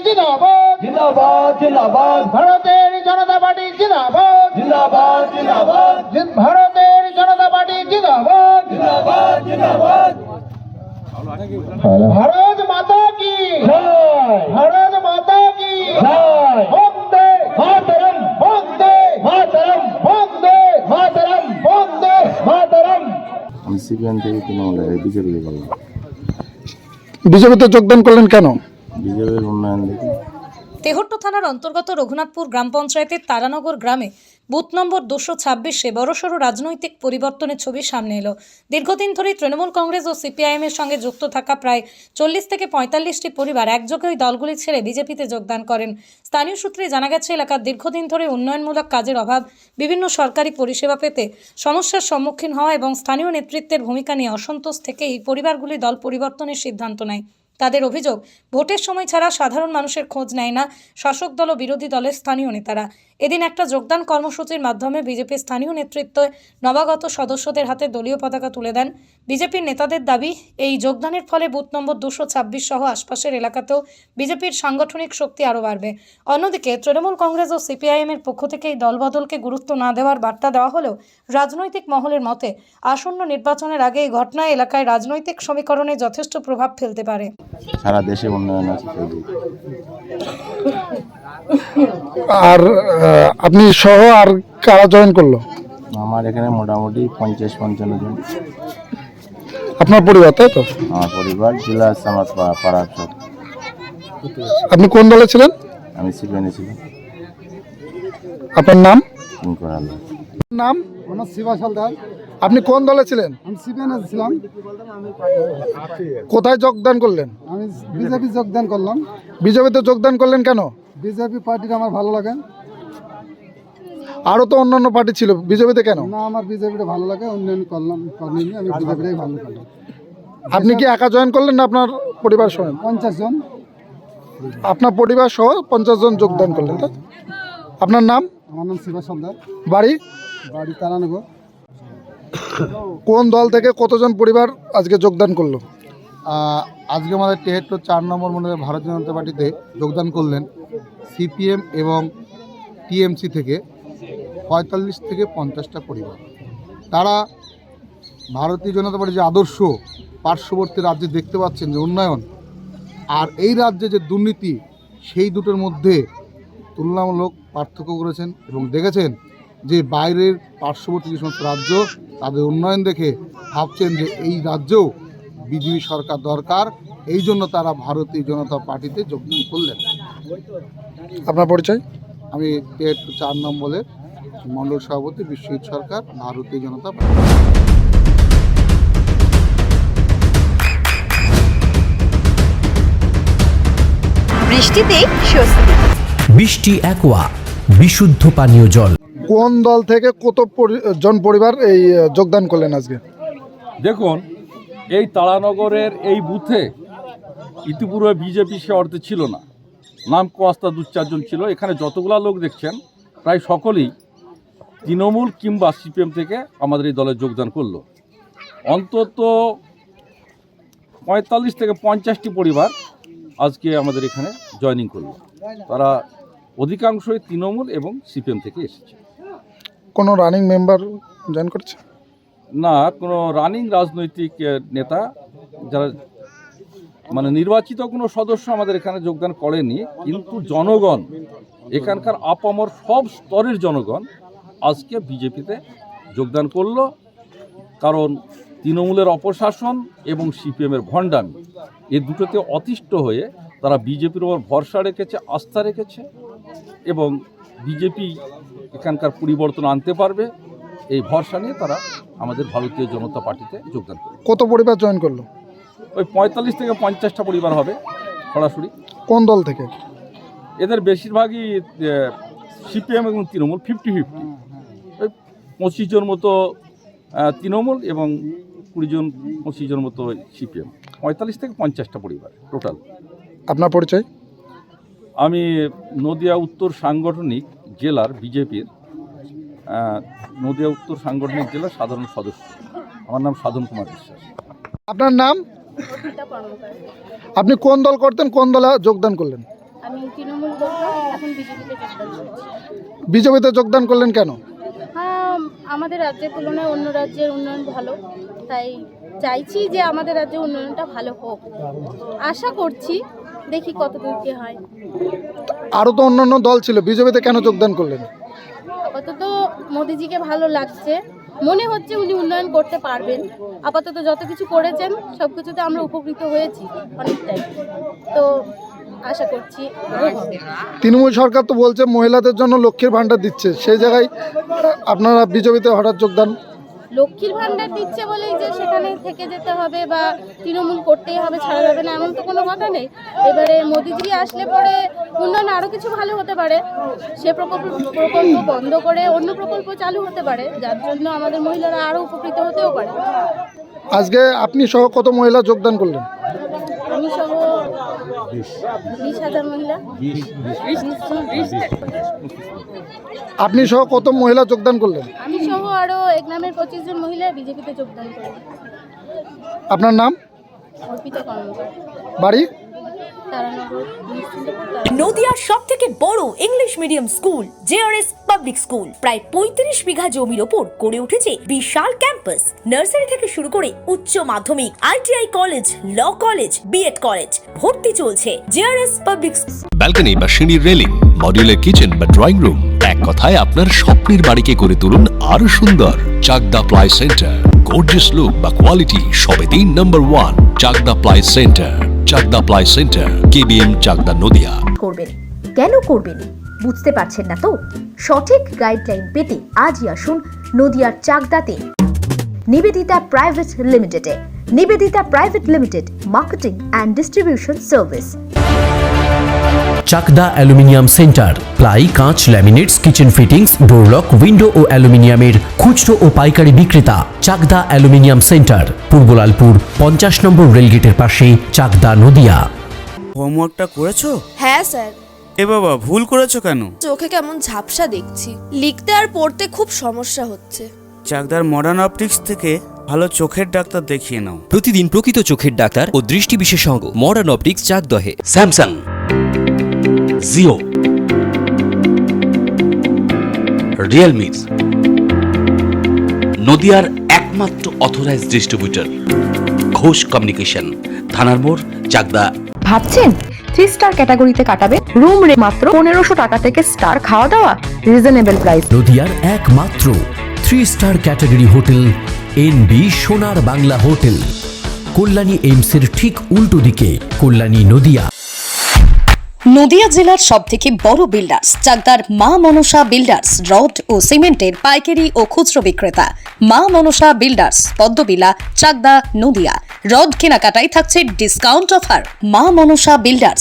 जिंदाबाद जिंदाबाद जिंदाबाद भारतीय जनता पार्टी जिंदाबाद जिंदाबाद जिंदाबाद भारतीय जनता पार्टी जिंदाबाद जिंदाबाद जिंदाबाद भारत माता की जय भारत माता की जय वंदे मातरम वंदे मातरम वंदे मातरम वंदे मातरम আমি সিপিএম থেকে তৃণমূলের বিজেপিতে করলাম। বিজেপিতে যোগদান করলেন কেন? বিজেপির উন্নয়ন দেখি। তেহট্ট থানার অন্তর্গত রঘুনাথপুর গ্রাম পঞ্চায়েতের তারানগর গ্রামে বুথ নম্বর 226-এ বড়সড় রাজনৈতিক পরিবর্তনের ছবি সামনে এলো। দীর্ঘদিন ধরেই তৃণমূল কংগ্রেস ও সিপিআইএমের সঙ্গে যুক্ত থাকা প্রায় 40 থেকে 45টি পরিবার একযোগে ওই দলগুলি ছেড়ে বিজেপিতে যোগদান করেন। স্থানীয় সূত্রে জানা গেছে, এলাকার দীর্ঘদিন ধরে উন্নয়নমূলক কাজের অভাব, বিভিন্ন সরকারি পরিষেবা পেতে সমস্যার সম্মুখীন হওয়া এবং স্থানীয় নেতৃত্বের ভূমিকা নিয়ে অসন্তোষ থেকে এই পরিবারগুলি দল পরিবর্তনের সিদ্ধান্ত নেয়। তাদের অভিযোগ, ভোটের সময় ছাড়া সাধারণ মানুষের খোঁজ নেয় না শাসক দল ও বিরোধী দলের স্থানীয় নেতারা। এদিন একটা যোগদান কর্মসূচির মাধ্যমে বিজেপির স্থানীয় নেতৃত্ব নবাগত সদস্যদের হাতে দলীয় পতাকা তুলে দেন। বিজেপির নেতাদের দাবি, এই যোগদানের ফলে বুথ নম্বর 226 সহ আশপাশের এলাকাতেও বিজেপির সাংগঠনিক শক্তি আরও বাড়বে। অন্যদিকে তৃণমূল কংগ্রেস ও সিপিআইএমের পক্ষ থেকে এই দলবদলকে গুরুত্ব না দেওয়ার বার্তা দেওয়া হলেও রাজনৈতিক মহলের মতে আসন্ন নির্বাচনের আগে এই ঘটনা এলাকায় রাজনৈতিক সমীকরণে যথেষ্ট প্রভাব ফেলতে পারে। সারা দেশে উন্নয়ন আছে সেই দিক। আর আপনি সহ আর কারা জয়েন করলো? আমার এখানে মোটামুটি 50-55 জন। আপনার পরিবার, তাই তো? আমার পরিবার, জেলা আছে আমার পাড়ার সব। আপনি কোন দলে ছিলেন? আমি সিপিএমে ছিলাম। আপনার নাম? কিঙ্কর হালদার। নাম? আমার শিবাস হালদার। আপনি কোন দলে ছিলেন? আমি সিপিএম ছিলাম। কোথায় যোগদান করলেন? আমি বিজেপি যোগদান করলাম। বিজেপিতে যোগদান করলেন কেন? বিজেপি পার্টিটা আমার ভালো লাগে। আরও তো অন্যান্য পার্টি ছিল, বিজেপিতে কেন? না, আমার বিজেপিটা ভালো লাগে, উন্নয়ন করলাম করিনি, আমি বিজেপিটাই ভালো করলাম। আপনি কি একা জয়েন করলেন না আপনার পরিবার সহ? 50 জন। আপনার পরিবার সহ 50 জন যোগদান করলেন, তাই? আপনার নাম? আমার নাম শিবাস হালদার। বাড়ি? বাড়ি তারানগর। কোন দল থেকে কতজন পরিবার আজকে যোগদান করলো? আজকে আমাদের তেহট্ট 4 নম্বর মনে ভারতীয় জনতা পার্টিতে যোগদান করলেন সিপিএম এবং টিএমসি থেকে 45 থেকে 50টা পরিবার। তারা ভারতীয় জনতা পার্টির যে আদর্শ পার্শ্ববর্তী রাজ্যে দেখতে পাচ্ছেন যে উন্নয়ন, আর এই রাজ্যে যে দুর্নীতি, সেই দুটোর মধ্যে তুলনামূলক পার্থক্য করেছেন এবং দেখেছেন যে বাইরের পার্শ্ববর্তী যে সমস্ত রাজ্য, তাদের উন্নয়ন দেখে ভাবছেন যে এই রাজ্যেও বিজেপি সরকার দরকার, এই জন্য তারা ভারতীয় জনতা পার্টিতে যোগদান করলেন। আপনার পরিচয়? আমি 4 নম্বরের মণ্ডল সভাপতি বিশ্বজিৎ সরকার, ভারতীয় জনতা পার্টি। বৃষ্টিতেই স্বস্তি। বৃষ্টি অ্যাকোয়া, বিশুদ্ধ পানীয় জল। কোন দল থেকে কত জন পরিবার এই যোগদান করলেন আজকে? দেখুন, এই তারানগরের এই বুথে ইতিপূর্বে বিজেপি সে অর্থে ছিল না, নাম কস্তা 2-4 জন ছিল। এখানে যতগুলা লোক দেখছেন প্রায় সকলেই তৃণমূল কিংবা সিপিএম থেকে আমাদের এই দলে যোগদান করলো। অন্তত 45 থেকে 50টি পরিবার আজকে আমাদের এখানে জয়েনিং করলো। তারা অধিকাংশই তৃণমূল এবং সিপিএম থেকে এসেছে। কোনো রানিং মেম্বার জয়েন করছে? না, কোনো রানিং রাজনৈতিক নেতা যারা মানে নির্বাচিত কোনো সদস্য আমাদের এখানে যোগদান করেনি, কিন্তু জনগণ, এখানকার আপামর সব স্তরের জনগণ আজকে বিজেপিতে যোগদান করলো। কারণ তৃণমূলের অপশাসন এবং সিপিএমের ভণ্ডামি, এই দুটোতে অতিষ্ঠ হয়ে তারা বিজেপির ওপর ভরসা রেখেছে, আস্থা রেখেছে এবং বিজেপি এখানকার পরিবর্তন আনতে পারবে, এই ভরসা নিয়ে তারা আমাদের ভারতীয় জনতা পার্টিতে যোগদান করবে। কত পরিবার জয়েন করলো? ওই 45 থেকে 50টা পরিবার হবে সরাসরি। কোন দল থেকে? এদের বেশিরভাগই সিপিএম এবং তৃণমূল 50-50। ওই 25 জন মতো তৃণমূল এবং 20-25 জন মতো সিপিএম। 45 থেকে 50টা পরিবার টোটাল। আপনার পরিচয়? আমি নদিয়া উত্তর সাংগঠনিক জেলার বিজেপির নদিয়া উত্তর সাংগঠনিক জেলার সাধারণ সদস্য। আমার নাম সাধন কুমার বিশ্বাস। আপনার নাম? আপনি কোন দল করতেন, কোন দলে যোগদান করলেন? আমি তৃণমূল করতাম, এখন বিজেপিতে যোগদান করছি। বিজেপিতে যোগদান করলেন কেন? হ্যাঁ, আমাদের রাজ্যের তুলনায় অন্য রাজ্যের উন্নয়ন ভালো, তাই চাইছি যে আমাদের রাজ্যের উন্নয়নটা ভালো হোক। আশা করছি, দেখি কত দূর কি হয়। আরও তো অন্যান্য দল ছিল, বিজেপিতে কেন যোগদান করলেন? আপাতত মোদিজিকে ভালো লাগছে, মনে হচ্ছে উনি উন্নয়ন করতে পারবেন। আপাতত যত কিছু করেছেন সব কিছুতে আমরা উপকৃত হয়েছি অনেকটাই, তো আশা করছি ভালো হবে। তৃণমূল সরকার তো বলছে মহিলাদের জন্য লক্ষ্মীর ভাণ্ডার দিচ্ছে, সেই জায়গায় আপনারা বিজেপিতে হঠাৎ যোগদান? লক্ষ্মীর ভাণ্ডার দিচ্ছে বলেই যে সেখানে থেকে যেতে হবে বা তৃণমূল করতেই হবে, ছাড়া যাবে না, এমন তো কোনো কথা নেই। এবারে মোদিজি আসলে পরে উন্নয়ন আরও কিছু ভালো হতে পারে, সে প্রকল্প বন্ধ করে অন্য প্রকল্প চালু হতে পারে, যার জন্য আমাদের মহিলারা আরও উপকৃত হতেও পারে। আজকে আপনি সহ কত মহিলা যোগদান করলেন? আমি সহ 20,000 মহিলা। আপনি সহ কত মহিলা যোগদান করলেন? আমি সহ আরও এক নামের 25 জন মহিলা বিজেপিতে যোগদান করে। আপনার নাম? অর্পিতা কর্মকার, বাড়ি? তারানগর। নদিয়ার সব থেকে বড় English medium school JRS public school প্রায় 35 বিঘা জমির ওপর গড়ে উঠেছে বিশাল ক্যাম্পাস। নার্সারি থেকে শুরু করে উচ্চ মাধ্যমিক, ITI college, law college, BEd college, ভর্তি চলছে জেআরএস পাবলিক। ব্যালকনি বা সিঁড়ির রেলিং, মডিউলার কিচেন বা ড্রয়িং রুম, এক কথায় আপনার স্বপ্নের বাড়িকে করে তুলুন আরো সুন্দর। Chakdah ply centre, gorgeous look বা কোয়ালিটি সবে 3 নম্বর 1 Chakdah ply centre. Chakdah ply centre, KBM, Chakdah, Nadia. করবেন কেন করবেন বুঝতে পারছেন না তো? সঠিক গাইডলাইন পেতে আজই আসুন নদিয়ার চাকদাতে নিবেদিতা প্রাইভেট লিমিটেডে। Nivedita private limited, marketing and distribution service. Chakda aluminium centre, ply, কাঁচ, laminates, kitchen fittings, door lock, window ও অ্যালুমিনিয়ামের খুচরো ও পাইকারি বিক্রেতা। চাকদা অ্যালুমিনিয়াম সেন্টার, পূর্বলালপুর 50 নম্বর রেলগেটের পাশে, চাকদা, নদিয়া। হোমওয়ার্কটা করেছো? হ্যাঁ স্যার। এ বাবা, ভুল করেছো কেন? চোখে কেমন ঝাপসা দেখছি, লিখতে আর পড়তে খুব সমস্যা হচ্ছে। চাকদার মডার্ন অপটিক্স থেকে ভালো চোখের ডাক্তার দেখিয়ে নাও। প্রতিদিন প্রকৃত চোখের ডাক্তার ও দৃষ্টি বিশেষজ্ঞ মডার্ন অপটিক্স, চাকদহে। স্যামসাং, জিও, রিয়েলমি, নদিয়ার একমাত্র অথরাইজড ডিস্ট্রিবিউটর ঘোষ কমিউনিকেশন, থানার মোড়, চাকদা। ভাবছেন 3 স্টার ক্যাটাগরিতে কাটাবে? রুম রে মাত্র 1500 টাকা থেকে স্টার, খাওয়া দাওয়া রিজনেবল প্রাইস। নদিয়ার একমাত্র 3 স্টার ক্যাটাগরি হোটেল এনবি সোনার বাংলা হোটেল, কল্যাণী এইমসের ঠিক উল্টো দিকে, কল্যাণী, নদিয়া। নদিয়া জেলার সবথেকে বড় বিল্ডার্স চাকদার মা মনসা বিল্ডার্স, রড ও সিমেন্টের পাইকারি ও খুচরো বিক্রেতা। মা মনসা বিল্ডার্স, পদ্মবিলা, চাকদা, নদিয়া। রড কেনাকাটায় থাকছে ডিসকাউন্ট অফার। মা মনসা বিল্ডার্স,